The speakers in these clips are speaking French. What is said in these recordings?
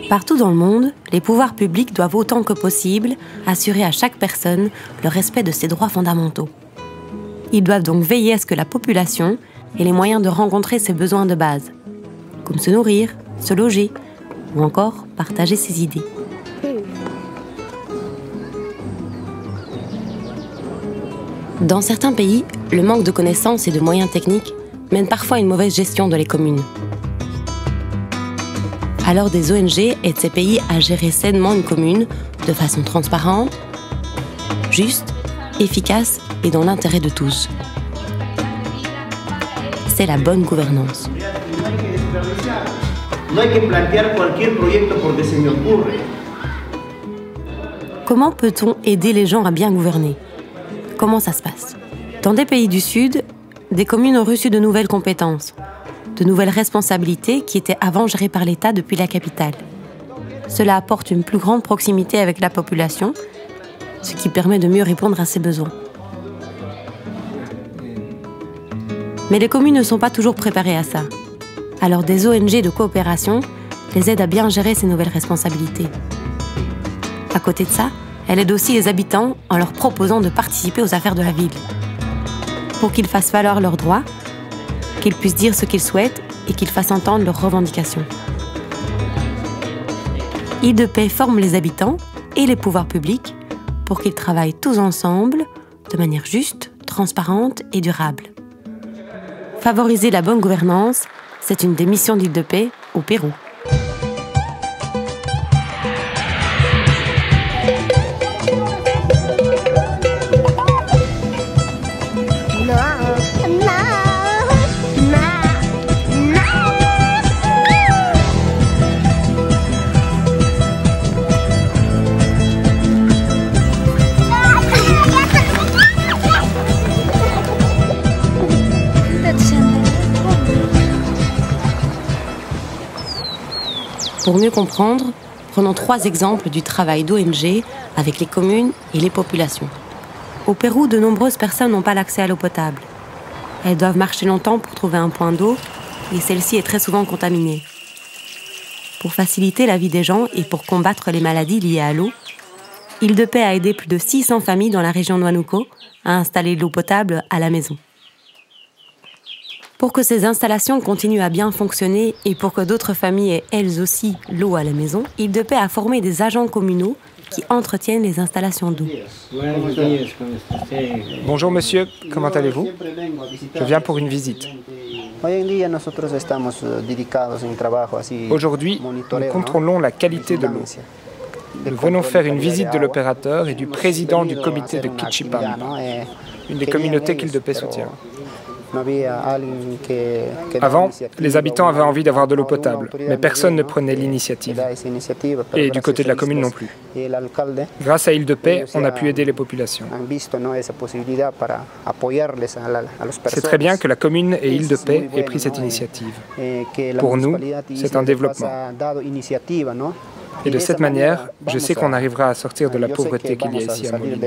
Partout dans le monde, les pouvoirs publics doivent autant que possible assurer à chaque personne le respect de ses droits fondamentaux. Ils doivent donc veiller à ce que la population ait les moyens de rencontrer ses besoins de base, comme se nourrir, se loger ou encore partager ses idées. Dans certains pays, le manque de connaissances et de moyens techniques mène parfois à une mauvaise gestion de les communes. Alors des ONG aident ces pays à gérer sainement une commune de façon transparente, juste, efficace et dans l'intérêt de tous. C'est la bonne gouvernance. Comment peut-on aider les gens à bien gouverner? Comment ça se passe? Dans des pays du Sud, des communes ont reçu de nouvelles compétences, de nouvelles responsabilités qui étaient avant gérées par l'État depuis la capitale. Cela apporte une plus grande proximité avec la population, ce qui permet de mieux répondre à ses besoins. Mais les communes ne sont pas toujours préparées à ça. Alors des ONG de coopération les aident à bien gérer ces nouvelles responsabilités. À côté de ça, elle aide aussi les habitants en leur proposant de participer aux affaires de la ville, pour qu'ils fassent valoir leurs droits, qu'ils puissent dire ce qu'ils souhaitent et qu'ils fassent entendre leurs revendications. Île-de-Paix forme les habitants et les pouvoirs publics pour qu'ils travaillent tous ensemble de manière juste, transparente et durable. Favoriser la bonne gouvernance, c'est une des missions d'Île-de-Paix au Pérou. Pour mieux comprendre, prenons 3 exemples du travail d'ONG avec les communes et les populations. Au Pérou, de nombreuses personnes n'ont pas l'accès à l'eau potable. Elles doivent marcher longtemps pour trouver un point d'eau et celle-ci est très souvent contaminée. Pour faciliter la vie des gens et pour combattre les maladies liées à l'eau, Île-de-Paix a aidé plus de 600 familles dans la région de Huánuco à installer l'eau potable à la maison. Pour que ces installations continuent à bien fonctionner et pour que d'autres familles aient elles aussi l'eau à la maison, Île-de-Paix a formé des agents communaux qui entretiennent les installations d'eau. Bonjour monsieur, comment allez-vous? Je viens pour une visite. Aujourd'hui, nous contrôlons la qualité de l'eau. Nous venons faire une visite de l'opérateur et du président du comité de Quichipampa, une des communautés qu'Île-de-Paix soutient. Avant, les habitants avaient envie d'avoir de l'eau potable, mais personne ne prenait l'initiative. Et du côté de la commune non plus. Grâce à Île-de-Paix, on a pu aider les populations. C'est très bien que la commune et Île-de-Paix aient pris cette initiative. Pour nous, c'est un développement. Et de cette manière, je sais qu'on arrivera à sortir de la pauvreté qu'il y a ici à Molina.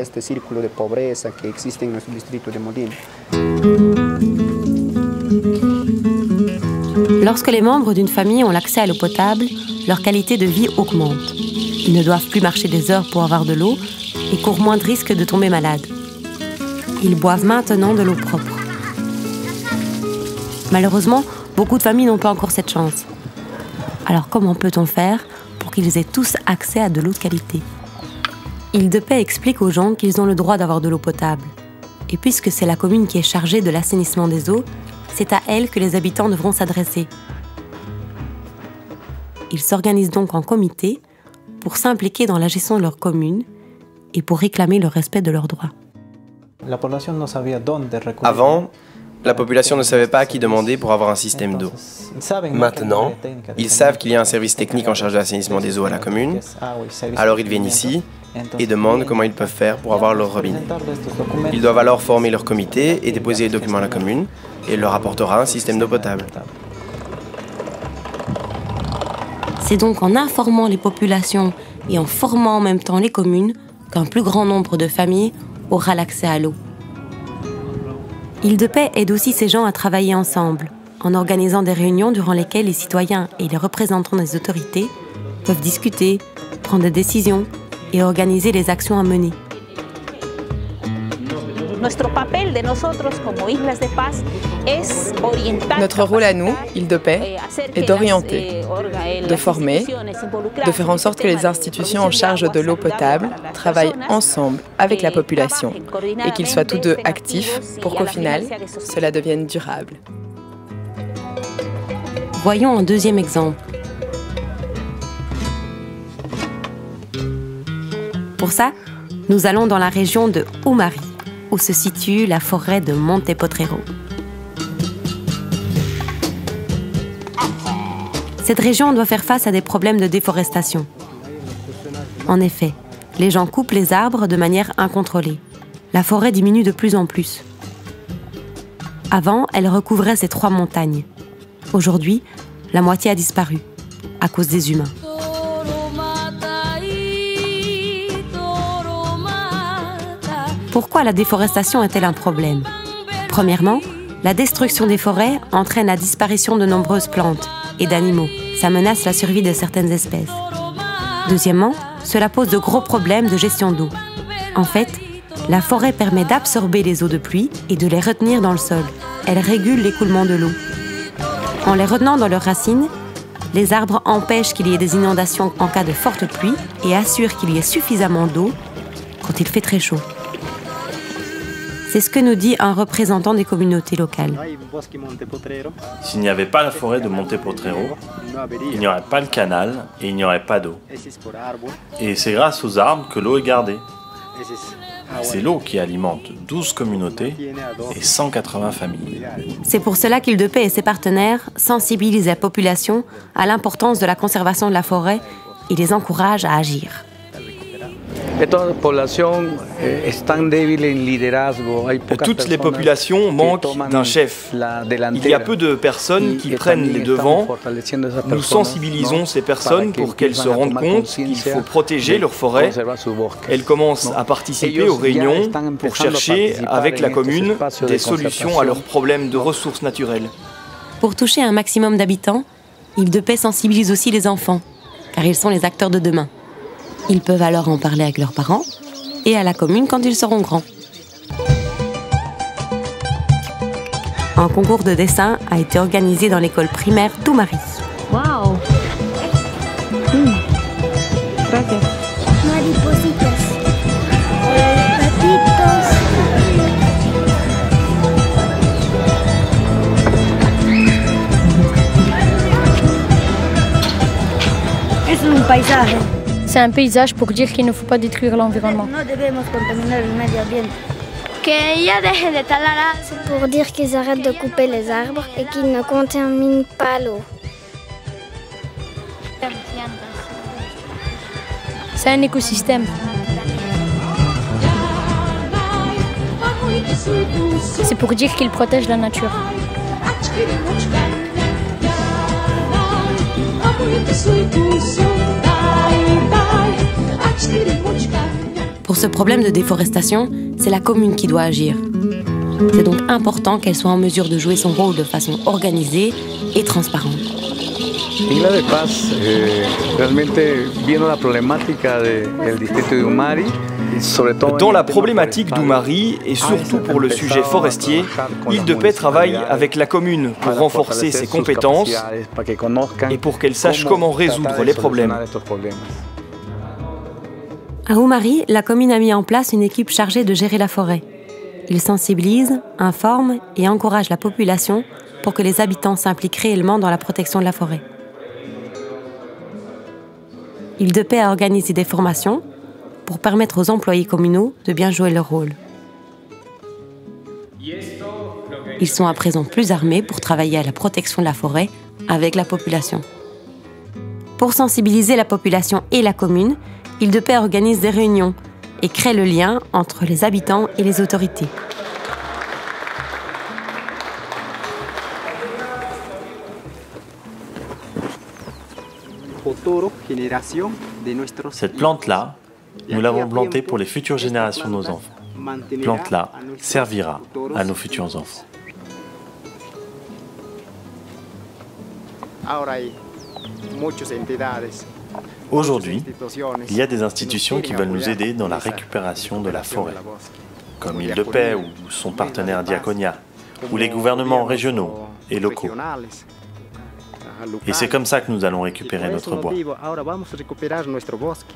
Lorsque les membres d'une famille ont l'accès à l'eau potable, leur qualité de vie augmente. Ils ne doivent plus marcher des heures pour avoir de l'eau et courent moins de risques de tomber malades. Ils boivent maintenant de l'eau propre. Malheureusement, beaucoup de familles n'ont pas encore cette chance. Alors comment peut-on faire pour qu'ils aient tous accès à de l'eau de qualité? Île-de-Paix explique aux gens qu'ils ont le droit d'avoir de l'eau potable. Et puisque c'est la commune qui est chargée de l'assainissement des eaux, c'est à elle que les habitants devront s'adresser. Ils s'organisent donc en comité pour s'impliquer dans la gestion de leur commune et pour réclamer le respect de leurs droits. Avant, La population ne savait pas à qui demander pour avoir un système d'eau. Maintenant, ils savent qu'il y a un service technique en charge de l'assainissement des eaux à la commune, alors ils viennent ici et demandent comment ils peuvent faire pour avoir leur robinet. Ils doivent alors former leur comité et déposer les documents à la commune, et il leur apportera un système d'eau potable. C'est donc en informant les populations et en formant en même temps les communes qu'un plus grand nombre de familles aura l'accès à l'eau. Île-de-Paix aide aussi ces gens à travailler ensemble, en organisant des réunions durant lesquelles les citoyens et les représentants des autorités peuvent discuter, prendre des décisions et organiser les actions à mener. Notre rôle à nous, Île-de-Paix, est d'orienter, de former, de faire en sorte que les institutions en charge de l'eau potable travaillent ensemble avec la population et qu'ils soient tous deux actifs pour qu'au final, cela devienne durable. Voyons un deuxième exemple. Pour ça, nous allons dans la région de Umari, où se situe la forêt de Monte Potrero. Cette région doit faire face à des problèmes de déforestation. En effet, les gens coupent les arbres de manière incontrôlée. La forêt diminue de plus en plus. Avant, elle recouvrait ces 3 montagnes. Aujourd'hui, la moitié a disparu, à cause des humains. Pourquoi la déforestation est-elle un problème? Premièrement, la destruction des forêts entraîne la disparition de nombreuses plantes et d'animaux. Ça menace la survie de certaines espèces. Deuxièmement, cela pose de gros problèmes de gestion d'eau. En fait, la forêt permet d'absorber les eaux de pluie et de les retenir dans le sol. Elle régule l'écoulement de l'eau. En les retenant dans leurs racines, les arbres empêchent qu'il y ait des inondations en cas de forte pluie et assurent qu'il y ait suffisamment d'eau quand il fait très chaud. C'est ce que nous dit un représentant des communautés locales. S'il n'y avait pas la forêt de Monte Potrero, il n'y aurait pas le canal et il n'y aurait pas d'eau. Et c'est grâce aux arbres que l'eau est gardée. C'est l'eau qui alimente 12 communautés et 180 familles. C'est pour cela qu'Île-de-Paix et ses partenaires sensibilisent la population à l'importance de la conservation de la forêt et les encouragent à agir. Toutes les populations manquent d'un chef. Il y a peu de personnes qui prennent les devants. Nous sensibilisons ces personnes pour qu'elles se rendent compte qu'il faut protéger leurs forêts. Elles commencent à participer aux réunions pour chercher, avec la commune, des solutions à leurs problèmes de ressources naturelles. Pour toucher un maximum d'habitants, Île-de-Paix sensibilise aussi les enfants, car ils sont les acteurs de demain. Ils peuvent alors en parler avec leurs parents et à la commune quand ils seront grands. Un concours de dessin a été organisé dans l'école primaire d'Umari. Wow. Gracias. Maripositas. Patitos. Es un paisaje. C'est un paysage pour dire qu'il ne faut pas détruire l'environnement. C'est pour dire qu'ils arrêtent de couper les arbres et qu'ils ne contaminent pas l'eau. C'est un écosystème. C'est pour dire qu'ils protègent la nature. Pour ce problème de déforestation, c'est la commune qui doit agir. C'est donc important qu'elle soit en mesure de jouer son rôle de façon organisée et transparente. Isla de Paz, realmente viendo la problemática del distrito de Umari. Dans la problématique d'Umari et surtout pour le sujet forestier, Île-de-Paix travaille avec la commune pour renforcer ses compétences et pour qu'elle sache comment résoudre les problèmes. À Umari, la commune a mis en place une équipe chargée de gérer la forêt. Ils sensibilisent, informent et encouragent la population pour que les habitants s'impliquent réellement dans la protection de la forêt. Île-de-Paix a organisé des formations pour permettre aux employés communaux de bien jouer leur rôle. Ils sont à présent plus armés pour travailler à la protection de la forêt avec la population. Pour sensibiliser la population et la commune, Île de Paix organise des réunions et crée le lien entre les habitants et les autorités. Cette plante-là, nous l'avons plantée pour les futures générations de nos enfants. Cette plante-là servira à nos futurs enfants. Aujourd'hui, il y a des institutions qui veulent nous aider dans la récupération de la forêt, comme Île de Paix ou son partenaire Diaconia, ou les gouvernements régionaux et locaux. Et c'est comme ça que nous allons récupérer notre bois.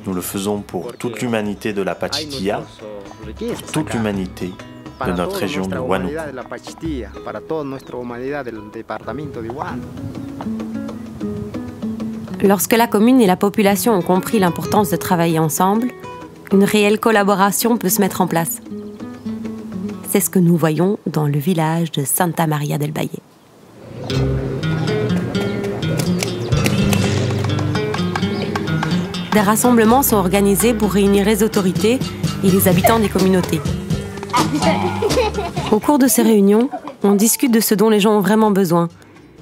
Nous le faisons pour toute l'humanité de la Pachitia, pour toute l'humanité de notre région de Huánuco. Lorsque la commune et la population ont compris l'importance de travailler ensemble, une réelle collaboration peut se mettre en place. C'est ce que nous voyons dans le village de Santa Maria del Valle. Des rassemblements sont organisés pour réunir les autorités et les habitants des communautés. Au cours de ces réunions, on discute de ce dont les gens ont vraiment besoin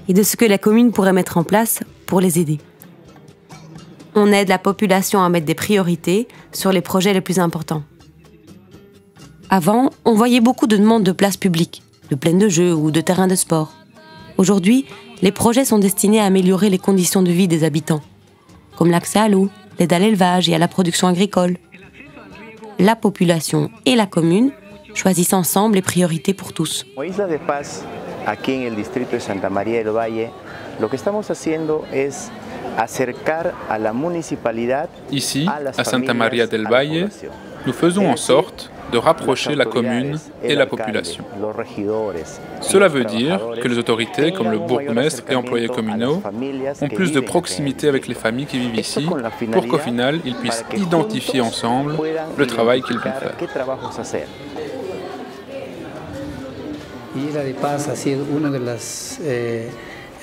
et de ce que la commune pourrait mettre en place pour les aider. On aide la population à mettre des priorités sur les projets les plus importants. Avant, on voyait beaucoup de demandes de places publiques, de plaines de jeux ou de terrains de sport. Aujourd'hui, les projets sont destinés à améliorer les conditions de vie des habitants, comme l'accès à l'eau, l'aide à l'élevage et à la production agricole. La population et la commune choisissent ensemble les priorités pour tous. Isla de Paz, aquí en el distrito de Santa María del Valle, lo que estamos haciendo es acercar a la municipalidad. Ici, à Santa Maria del Valle, nous faisons en sorte de rapprocher la commune et la population. Cela veut dire que les autorités, comme le bourgmestre et employés communaux, ont plus de proximité avec les familles qui vivent ici pour qu'au final, ils puissent identifier ensemble le travail qu'ils vont faire.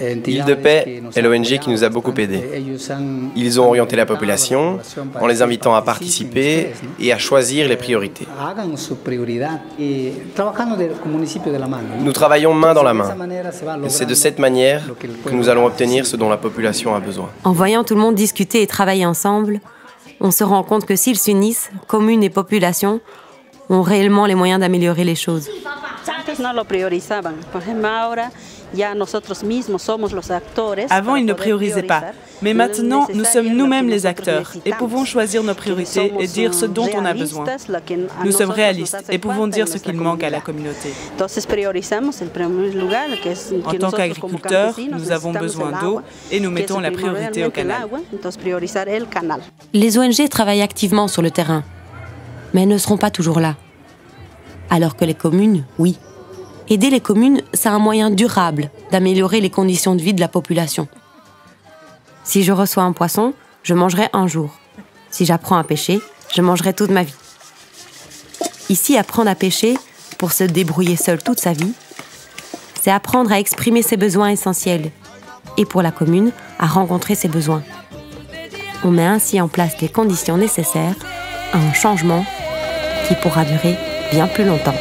Île de Paix est l'ONG qui nous a beaucoup aidés. Ils ont orienté la population en les invitant à participer et à choisir les priorités. Nous travaillons main dans la main. C'est de cette manière que nous allons obtenir ce dont la population a besoin. En voyant tout le monde discuter et travailler ensemble, on se rend compte que s'ils s'unissent, communes et population ont réellement les moyens d'améliorer les choses. Avant, ils ne priorisaient pas, mais maintenant, nous sommes nous-mêmes les acteurs et pouvons choisir nos priorités et dire ce dont on a besoin. Nous sommes réalistes et pouvons dire ce qu'il manque à la communauté. En tant qu'agriculteurs, nous avons besoin d'eau et nous mettons la priorité au canal. Les ONG travaillent activement sur le terrain, mais elles ne seront pas toujours là. Alors que les communes, oui. Aider les communes, c'est un moyen durable d'améliorer les conditions de vie de la population. Si je reçois un poisson, je mangerai un jour. Si j'apprends à pêcher, je mangerai toute ma vie. Ici, apprendre à pêcher pour se débrouiller seul toute sa vie, c'est apprendre à exprimer ses besoins essentiels et pour la commune, à rencontrer ses besoins. On met ainsi en place les conditions nécessaires à un changement qui pourra durer bien plus longtemps.